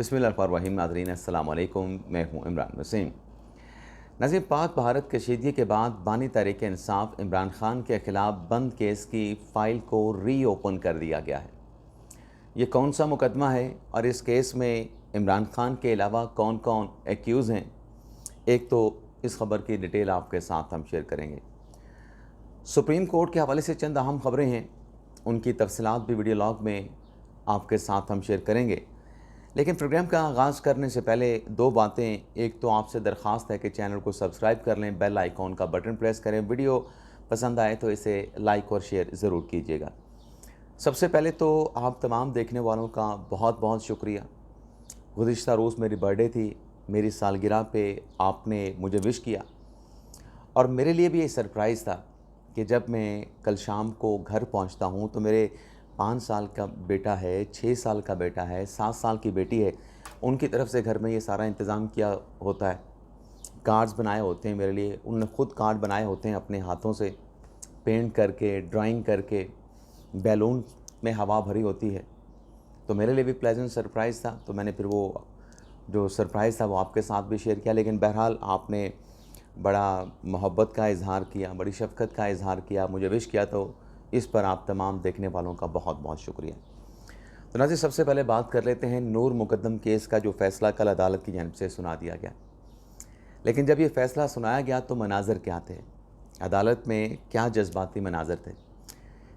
बिस्मिल्लाहिर्रहमानिर्रहीम। नाज़रीन अस्सलाम वालेकुम, मैं हूँ इमरान वसीम। नाज़रीन, पाक भारत कशीदगी के बाद बानी तहरीक इंसाफ इमरान खान के ख़िलाफ़ बंद केस की फ़ाइल को रीओपन कर दिया गया है। ये कौन सा मुकदमा है और इस केस में इमरान खान के अलावा कौन कौन एक्यूज़ हैं, एक तो इस ख़बर की डिटेल आपके साथ हम शेयर करेंगे। सुप्रीम कोर्ट के हवाले से चंद अहम ख़बरें हैं, उनकी तफसीलात भी वीडियो लॉग में आपके साथ हम शेयर करेंगे। लेकिन प्रोग्राम का आगाज़ करने से पहले दो बातें। एक तो आपसे दरख्वास्त है कि चैनल को सब्सक्राइब कर लें, बेल आइकॉन का बटन प्रेस करें, वीडियो पसंद आए तो इसे लाइक और शेयर ज़रूर कीजिएगा। सबसे पहले तो आप तमाम देखने वालों का बहुत बहुत शुक्रिया। गुज़िश्ता रोज़ मेरी बर्थडे थी, मेरी सालगिरह पे आपने मुझे विश किया और मेरे लिए भी ये सरप्राइज़ था कि जब मैं कल शाम को घर पहुंचता हूं तो मेरे 5 साल का बेटा है, 6 साल का बेटा है, 7 साल की बेटी है, उनकी तरफ से घर में ये सारा इंतज़ाम किया होता है। कार्ड्स बनाए होते हैं मेरे लिए, उन्होंने ख़ुद कार्ड बनाए होते हैं अपने हाथों से, पेंट करके, ड्राइंग करके, बैलून में हवा भरी होती है। तो मेरे लिए भी प्लेजेंट सरप्राइज़ था। तो मैंने फिर वो जो सरप्राइज़ था वो आपके साथ भी शेयर किया। लेकिन बहरहाल आपने बड़ा मोहब्बत का इज़हार किया, बड़ी शफ़क़त का इज़हार किया, मुझे विश किया, तो इस पर आप तमाम देखने वालों का बहुत बहुत शुक्रिया। तो नाज़रीन, सबसे पहले बात कर लेते हैं नूर मुकद्दम केस का, जो फ़ैसला कल अदालत की जानिब से सुना दिया गया। लेकिन जब ये फ़ैसला सुनाया गया तो मनाज़र क्या थे, अदालत में क्या जज्बाती मनाज़र थे।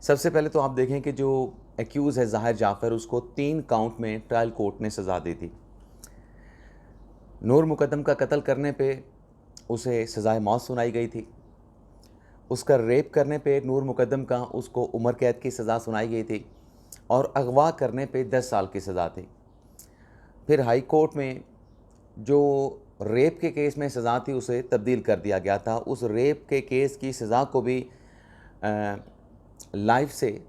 सबसे पहले तो आप देखें कि जो एक्यूज़ है ज़ाहिर जाफ़र, उसको 3 काउंट में ट्रायल कोर्ट ने सज़ा दी थी। नूर मुकद्दम का कत्ल करने पे उसे सज़ाए मौत सुनाई गई थी। उसका रेप करने पे नूर मुकद्दम का उसको उम्र कैद की सज़ा सुनाई गई थी और अगवा करने पे 10 साल की सज़ा थी। फिर हाई कोर्ट में जो रेप के केस में सज़ा थी उसे तब्दील कर दिया गया था। उस रेप के केस की सज़ा को भी लाइफ से,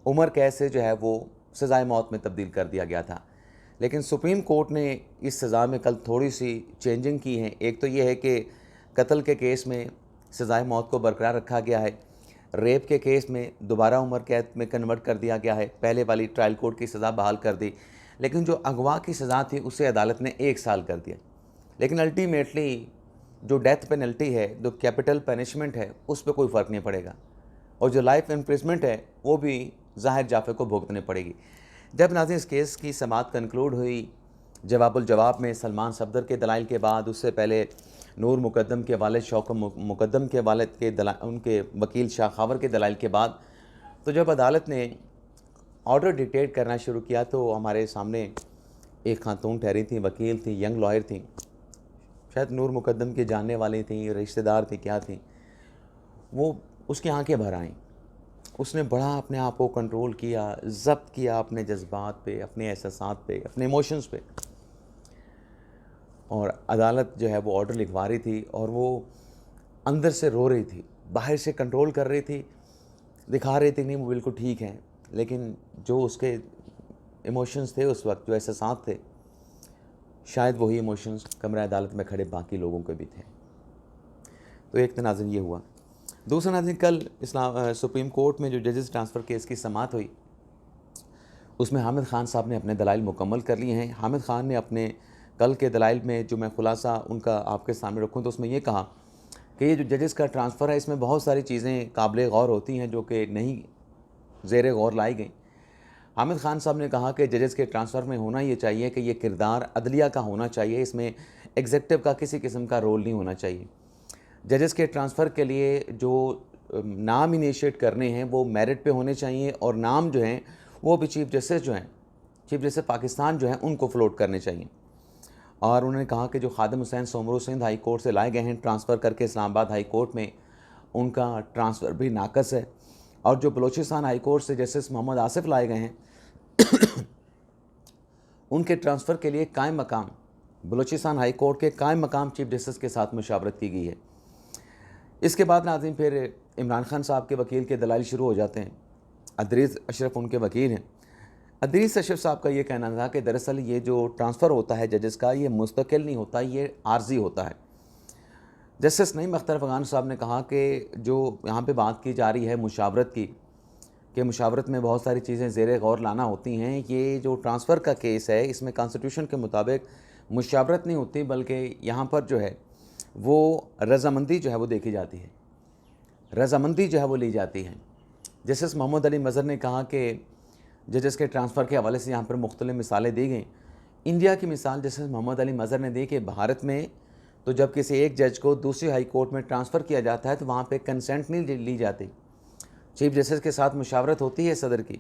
उम्र कैद से जो है वो सज़ाए मौत में तब्दील कर दिया गया था। लेकिन सुप्रीम कोर्ट ने इस सज़ा में कल थोड़ी सी चेंजिंग की है। एक तो ये है कि कत्ल के केस में सज़ाए मौत को बरकरार रखा गया है, रेप के केस में दोबारा उम्र कैद में कन्वर्ट कर दिया गया है, पहले वाली ट्रायल कोर्ट की सज़ा बहाल कर दी। लेकिन जो अगवा की सज़ा थी उसे अदालत ने 1 साल कर दिया। लेकिन अल्टीमेटली जो डेथ पेनल्टी है, जो कैपिटल पनिशमेंट है, उस पर कोई फ़र्क नहीं पड़ेगा और जो लाइफ इम्प्रिजमेंट है वो भी ज़ाहिर जाफ़र को भुगतनी पड़ेगी। जब नाज़रीन इस केस की समाअत कंक्लूड हुई, जवाबुल जवाब में सलमान सफदर के दलाइल के बाद, उससे पहले नूर मुकद्दम के वालिद शौकत मुकद्दम के वालिद के उनके वकील शाह खावर के दलाइल के बाद, तो जब अदालत ने ऑर्डर डिक्टेट करना शुरू किया तो हमारे सामने एक खातून ठहरी थी, वकील थी, यंग लॉयर थी, शायद नूर मुकद्दम की जानने वाली थी, रिश्तेदार थी, क्या थी, वो उसकी आंखें भर आईं। उसने बड़ा अपने आप को कंट्रोल किया, ज़ब्त किया अपने जज्बात पे, अपने एहसासात पे, अपने इमोशंस पे, और अदालत जो है वो ऑर्डर लिखवा रही थी और वो अंदर से रो रही थी, बाहर से कंट्रोल कर रही थी, दिखा रही थी नहीं वो बिल्कुल ठीक हैं, लेकिन जो उसके इमोशंस थे उस वक्त, जो एहसासात थे, शायद वही इमोशंस कमरा अदालत में खड़े बाकी लोगों के भी थे। तो एक तो नाज़रीन ये हुआ। दूसरा नाज़रीन, कल सुप्रीम कोर्ट में जो जजेस ट्रांसफ़र केस की समाअत हुई, उसमें हामिद ख़ान साहब ने अपने दलाइल मुकम्मल कर लिए हैं। हामिद ख़ान ने अपने कल के दलाइल में, जो मैं ख़ुलासा उनका आपके सामने रखूँ, तो उसमें ये कहा कि ये जो जजेस का ट्रांसफ़र है इसमें बहुत सारी चीज़ें काबिल गौर होती हैं जो कि नहीं ज़ेर गौर लाई गई। हामिद ख़ान साहब ने कहा कि जजेस के ट्रांसफ़र में होना ये चाहिए कि ये किरदार अदलिया का होना चाहिए, इसमें एग्जेक्टिव का किसी किस्म का रोल नहीं होना चाहिए। जजेस के ट्रांसफ़र के लिए जो नाम इनिशिएट करने हैं वो मेरिट पे होने चाहिए और नाम जो हैं वो भी चीफ़ जस्टिस जो हैं, चीफ़ जस्टिस पाकिस्तान जो हैं, उनको फ्लोट करने चाहिए। और उन्होंने कहा कि जो खादिम हुसैन सोमरू सिंध हाई कोर्ट से लाए गए हैं ट्रांसफ़र करके इस्लामाबाद हाई कोर्ट में, उनका ट्रांसफ़र भी नाकस है। और जो बलूचिस्तान हाई कोर्ट से जस्टिस मोहम्मद आसिफ लाए गए हैं उनके ट्रांसफ़र के लिए कायम मकाम, बलूचिस्तान हाई कोर्ट के कायम मकाम चीफ़ जस्टिस के साथ मुशावरत की गई है। इसके बाद नाज़रीन फिर इमरान खान साहब के वकील के दलाइल शुरू हो जाते हैं। अदरीस अशरफ उनके वकील हैं। अदरीस अशरफ साहब का ये कहना था कि दरअसल ये जो ट्रांसफ़र होता है जजेस का, ये मुस्तकिल नहीं होता, ये आर्जी होता है। जस्टिस नईम अख्तर अफ़गान साहब ने कहा कि जो यहाँ पे बात की जा रही है मुशावरत की, कि मुशावरत में बहुत सारी चीज़ें ज़ेरे गौर लाना होती हैं। ये जो ट्रांसफ़र का केस है, इसमें कॉन्स्टिट्यूशन के मुताबिक मुशावरत नहीं होती, बल्कि यहाँ पर जो है वो रज़ामंदी जो है वो देखी जाती है, रज़ामंदी जो है वो ली जाती है। जस्टिस मोहम्मद अली मज़हर ने कहा कि जजेस के ट्रांसफ़र के हवाले से यहाँ पर मुख्तलिफ़ मिसालें दी गई। इंडिया की मिसाल जस्टिस मोहम्मद अली मज़हर ने दी कि भारत में तो जब किसी एक जज को दूसरी हाई कोर्ट में ट्रांसफ़र किया जाता है तो वहाँ पे कंसेंट नहीं ली जाती। चीफ जस्टिस के साथ मुशावरत होती है सदर की,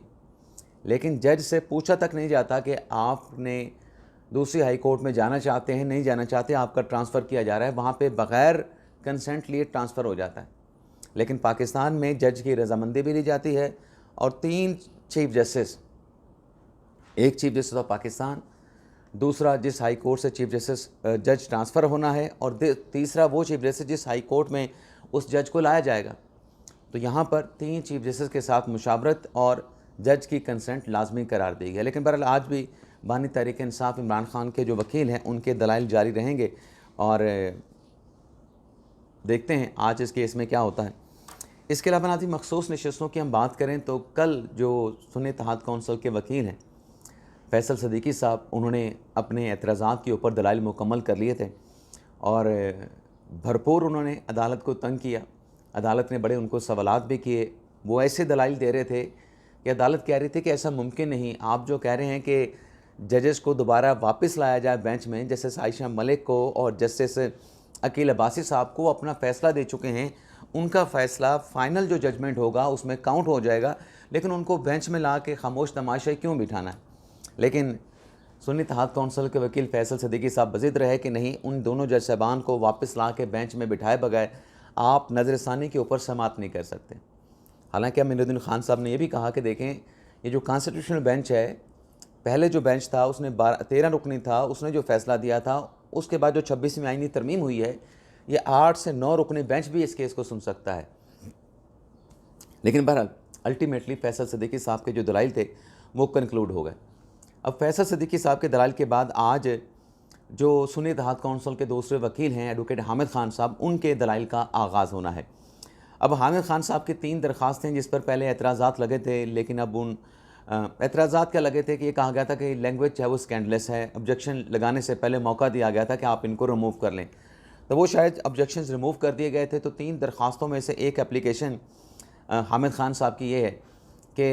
लेकिन जज से पूछा तक नहीं जाता कि आपने दूसरी हाई कोर्ट में जाना चाहते हैं, नहीं जाना चाहते, आपका ट्रांसफ़र किया जा रहा है। वहाँ पे बग़ैर कंसेंट लिए ट्रांसफ़र हो जाता है। लेकिन पाकिस्तान में जज की रज़ामंदी भी ली जाती है और 3 चीफ जस्टिस, एक चीफ जस्टिस ऑफ पाकिस्तान, दूसरा जिस हाई कोर्ट से चीफ जस्टिस जज ट्रांसफ़र होना है, और तीसरा वो चीफ जस्टिस जिस हाई कोर्ट में उस जज को लाया जाएगा। तो यहाँ पर 3 चीफ जस्टिस के साथ मुशावरत और जज की कंसेंट लाजमी करार दी गई। लेकिन बहरहाल आज भी बानी तहरीक इंसाफ इमरान खान के जो वकील हैं उनके दलाइल जारी रहेंगे और देखते हैं आज इस केस में क्या होता है। इसके अलावा नाज़रीन मखसूस नशस्तों की हम बात करें तो कल जो सुन्नी इत्तेहाद कौंसिल के वकील हैं फैसल सदीकी साहब, उन्होंने अपने एतराज़ात के ऊपर दलाइल मुकम्मल कर लिए थे और भरपूर उन्होंने अदालत को तंग किया। अदालत ने बड़े उनको सवालात भी किए। वो ऐसे दलाइल दे रहे थे कि अदालत कह रही थी कि ऐसा मुमकिन नहीं, आप जो कह रहे हैं कि जजेस को दोबारा वापस लाया जाए बेंच में, जस्टिस आयशा मलिक को और जस्टिस अकील अब्बासी साहब को अपना फ़ैसला दे चुके हैं, उनका फ़ैसला फ़ाइनल जो जजमेंट होगा उसमें काउंट हो जाएगा, लेकिन उनको बेंच में ला के खामोश तमाशाई क्यों बिठाना है। लेकिन सुन्नी इत्तेहाद कौंसिल के वकील फैसल सदीकी साहब बज़िद रहे कि नहीं, उन दोनों जज साहबान को वापस ला के बेंच में बिठाए बगैर आप नज़रसानी के ऊपर समाअत नहीं कर सकते। हालांकि अमीरुद्दीन खान साहब ने यह भी कहा कि देखें, ये जो कॉन्स्टिट्यूशनल बेंच है, पहले जो बेंच था उसने 13 रुकनी था, उसने जो फ़ैसला दिया था, उसके बाद जो 26वीं आईनी तरमीम हुई है, ये 8 से 9 रुकनी बेंच भी इस केस को सुन सकता है। लेकिन बहरहाल अल्टीमेटली फैसल सदीकी साहब के जो दलाइल थे वो कंक्लूड हो गए। अब फैसल सदीकी साहब के दलाइल के बाद आज जो सुन्नी इत्तेहाद कौंसिल के दूसरे वकील हैं एडवोकेट हामिद खान साहब, उनके दलाइल का आगाज़ होना है। अब हामिद खान साहब की 3 दरख्वास्तें जिस पर पहले एतराज़ात लगे थे, लेकिन अब उन एतराज़ात क्या लगे थे कि ये कहा गया था कि लैंग्वेज है वो स्कैंडलेस है, ऑब्जेक्शन लगाने से पहले मौका दिया गया था कि आप इनको रिमूव कर लें, तो वो शायद ऑब्जेक्शंस रिमूव कर दिए गए थे। तो 3 दरख्वास्तों में से एक एप्लीकेशन हामिद खान साहब की ये है कि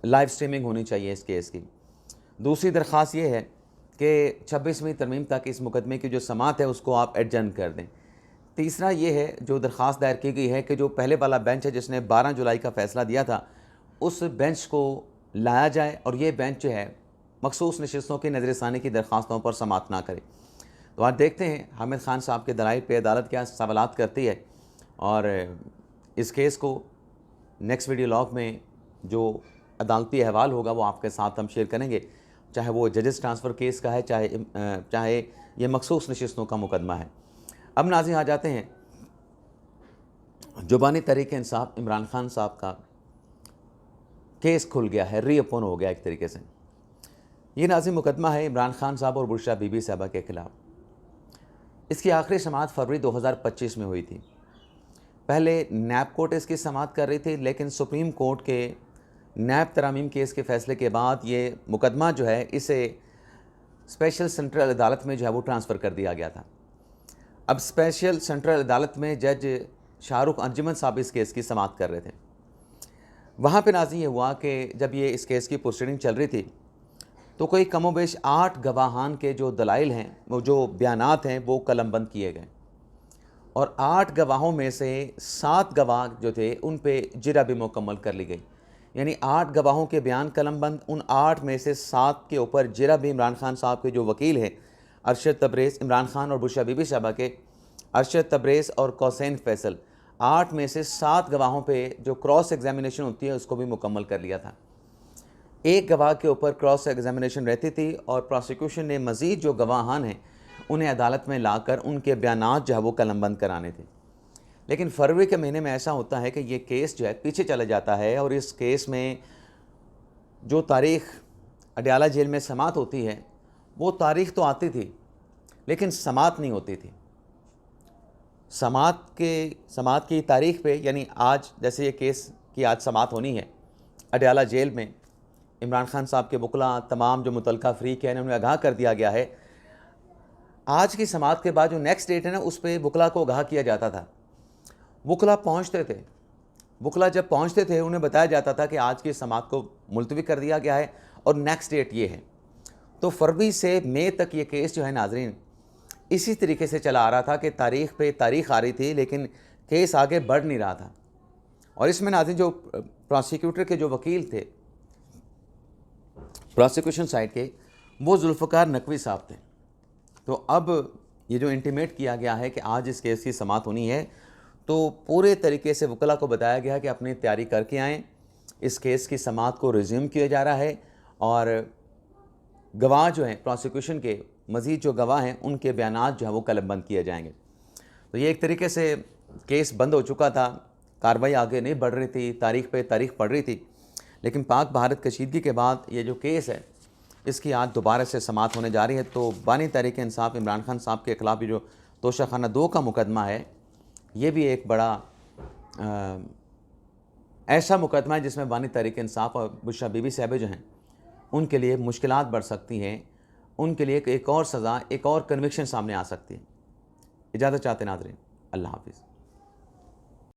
लाइव स्ट्रीमिंग होनी चाहिए इस केस की। दूसरी दरख्वास्त ये है कि 26वीं तरमीम तक इस मुकदमे की जो समाअत है उसको आप एडजर्न कर दें। तीसरा ये है जो दरख्वास्त दायर की गई है कि जो पहले वाला बेंच है जिसने 12 जुलाई का फ़ैसला दिया था, उस बेंच को लाया जाए और ये बेंच जो है मखसूस नशस्तों की नज़रसानी की दरख्वास्तों पर समाअत ना करे। तो आज देखते हैं हामिद खान साहब के दलाइल पे अदालत क्या सवालात करती है, और इस केस को नेक्स्ट वीडियो लॉग में जो अदालती अहवाल होगा वो आपके साथ हम शेयर करेंगे, चाहे वो जजेस ट्रांसफ़र केस का है, चाहे ये मखसूस नशस्तों का मुकदमा है। अब नाज़रीन आ जाते हैं जुबानी तहरीक इंसाफ इमरान खान साहब का केस खुल गया है, रीओपन हो गया एक तरीके से। ये नाज़रीन मुकदमा है इमरान खान साहब और बुशरा बीबी साहबा के ख़िलाफ़। इसकी आखिरी समाअत फरवरी 2025 में हुई थी। पहले नैब कोर्ट इसकी समाअत कर रही थी, लेकिन सुप्रीम कोर्ट के नैब तरामीम केस के फ़ैसले के बाद ये मुकदमा जो है इसे स्पेशल सेंट्रल अदालत में जो है वो ट्रांसफ़र कर दिया गया था। अब स्पेशल सेंट्रल अदालत में जज शाहरुख अंजुमन साहब इस केस की समाअत कर रहे थे। वहाँ पे नाज़रीन ये हुआ कि जब ये इस केस की प्रोसीडिंग चल रही थी तो कोई कमोबेश 8 गवाहान के जो दलाइल हैं, वो जो बयानात हैं, वो कलमबंद किए गए और 8 गवाहों में से 7 गवाह जो थे उन पे जिरा भी मुकम्मल कर ली गई। यानी 8 गवाहों के बयान कलमबंद, उन 8 में से 7 के ऊपर जिरा भी इमरान खान साहब के जो वकील हैं अरशद तबरेज़, इमरान खान और बुशरा बीबी साहबा के अरशद तबरेज़ और कौसैन फैसल, 8 में से 7 गवाहों पे जो क्रॉस एग्जामिनेशन होती है उसको भी मुकम्मल कर लिया था। एक गवाह के ऊपर क्रॉस एग्जामिनेशन रहती थी और प्रोसिक्यूशन ने मज़ीद जो गवाहान हैं उन्हें अदालत में लाकर उनके बयानात जो है वो कलमबंद कराने थे। लेकिन फरवरी के महीने में ऐसा होता है कि ये केस जो है पीछे चला जाता है और इस केस में जो तारीख़ अडयाला जेल में समाअत होती है वो तारीख़ तो आती थी लेकिन समाअत नहीं होती थी। समाअत की तारीख़ पे, यानी आज जैसे ये केस की आज समाअत होनी है। अडयाला जेल में इमरान खान साहब के वकला, तमाम जो मुतल्लका फ़रीक हैं, उन्हें आगाह कर दिया गया है। आज की समाअत के बाद जो नेक्स्ट डेट है ना, उस पर वकला को आगाह किया जाता था। वकला पहुँचते थे, वकला जब पहुँचते थे उन्हें बताया जाता था कि आज की समाअत को मुलतवी कर दिया गया है और नेक्स्ट डेट ये है। तो फरवरी से मई तक ये केस जो है नाज़रीन इसी तरीके से चला आ रहा था कि तारीख़ पे तारीख़ आ रही थी, लेकिन केस आगे बढ़ नहीं रहा था। और इसमें नाज़रीन जो प्रोसिक्यूटर के जो वकील थे प्रोसिक्यूशन साइड के, वो जुल्फ़िकार नकवी साहब थे। तो अब ये जो इंटीमेट किया गया है कि आज इस केस की समाअत होनी है, तो पूरे तरीके से वकला को बताया गया कि अपनी तैयारी करके आएँ, इस केस की समाअत को रिज्यूम किया जा रहा है और गवाह जो हैं प्रोसिक्यूशन के, मज़ीद जो गवाह हैं उनके बयानात जो हैं वो कलमबंद किए जाएंगे। तो ये एक तरीके से केस बंद हो चुका था, कार्रवाई आगे नहीं बढ़ रही थी, तारीख़ पे तारीख़ पड़ रही थी, लेकिन पाक भारत कशीदगी के बाद ये जो केस है इसकी आज दोबारा से समाअत होने जा रही है। तो बानी तहरीक इंसाफ इमरान खान साहब के ख़िलाफ़ जो तोशाखाना 2 का मुकदमा है, ये भी एक बड़ा ऐसा मुकदमा है जिसमें बानी तहरीक इंसाफ और बुशरा बीबी साहब जो हैं उनके लिए मुश्किलात बढ़ सकती हैं, उनके लिए एक और सज़ा, एक और कन्विक्शन सामने आ सकती है। इजाज़त चाहते नाज़रीन, अल्लाह हाफ़िज़।